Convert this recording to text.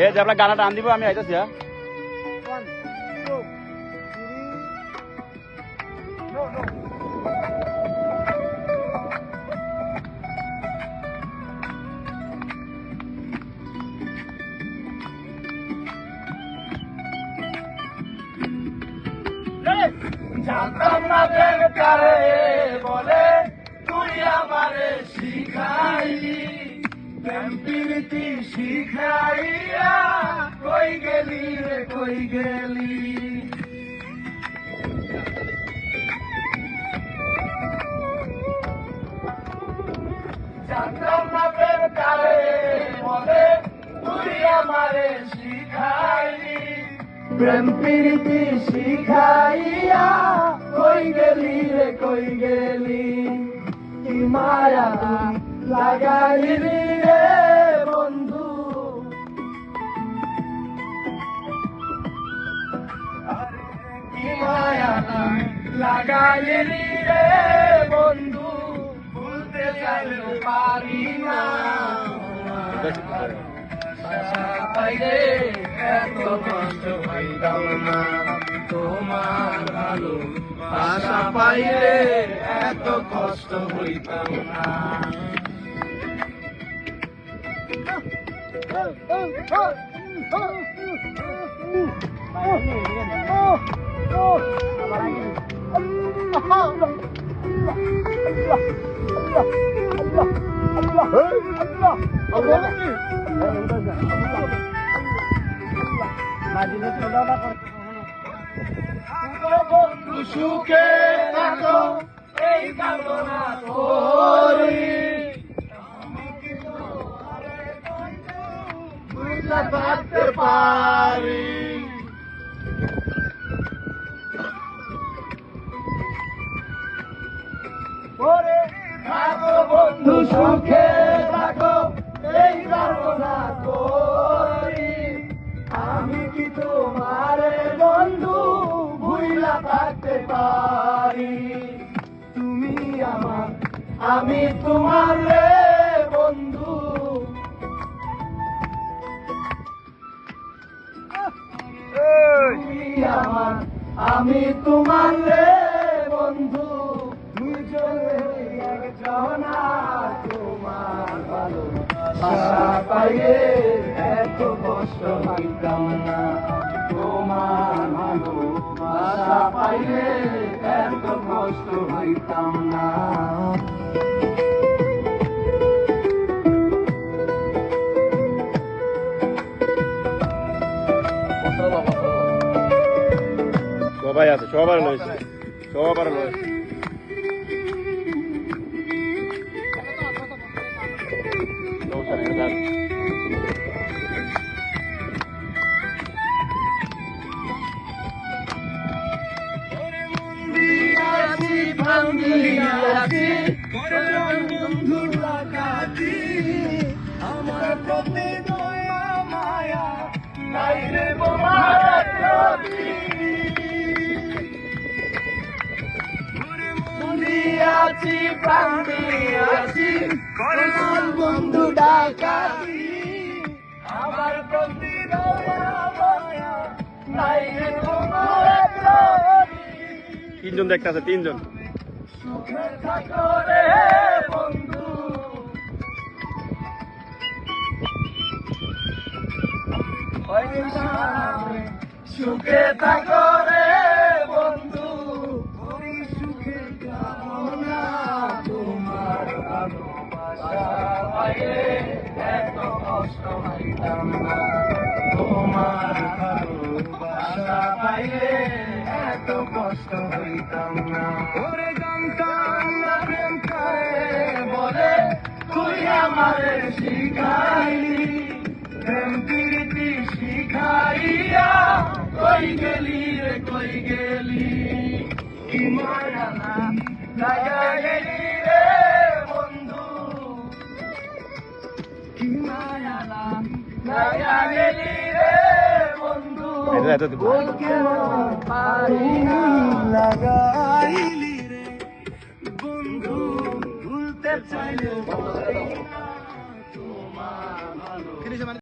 এ যে আপনার গানাটা আন দিব আমি আইতেছি। হ্যাঁ জানতাম না প্রেম কারে বলে তুই আমারে শিখাইলি, প্রেম প্রীতি শিখাইয়া কই গেলি রে কই গেলি। জানতাম না প্রেম কারে বলে তুই আমারে শিখাইলি, প্রেম প্রীতি শিখাইয়া কই গেলি রে কই গেলি। কি মায়া লাগাইলি রে বন্ধু, কি মায়া লাগাইলি রে বন্ধু, ভুলতে চাইলেও পারি না। পাইলে এত কষ্ট হইতাম না, তোমার ভালো আশা পাইলে এত কষ্ট হইতাম না। বন্ধু সুখে থাকো এই কামনা করি, বুঝতে পারতে পারি। থাকো বন্ধু সুখে থাকো এই কামনা করি, আমি কি তোমারে বন্ধু ভুইলা থাকতে পারি। তুমি আমার আমি তোমার রে বন্ধু, তুমি আমার আমি তোমার রে বন্ধু, দুইজনে একজনা তোমার ভালো আশা পাইয়ে এত কষ্ট হইতাম না, তোমার ভালো আশা পাইলে এত কষ্ট হইতাম না। সবাই আছে, সবার রয়েছে, সবার রয়েছে। আমার প্রতি দয়া মায়া নাই রে তোমার প্রতি, আছি প্রাণ দিয়াছি করলাম বন্ধু ডাকাতি, আমার প্রতি দয়া মায়া নাই রে তোমার প্রতি। তিনজন দেখতে আছে, তিনজন। সুখে থাকো রে বন্ধু, সুখে থাকো রে বন্ধু, সুখে কামনা তোমার ভালোবাসা পাইলে এত কষ্ট হইতাম না, তোমার ভালোবাসা পাইলে এত কষ্ট হইতাম না। ওরে জানতাম না প্রেম করে বলে তুই আমারে শিখাইলি, প্রেম প্রীতি শিখাইয়া কই গেলি রে কই গেলি। কি মায়া লাগা গেলি রে বন্ধু, কি মায়া লাগা গেলি রে বন্ধু, বলতে পারি না লাগাইলি রে বন্ধু। চাইলে তোমার ভালো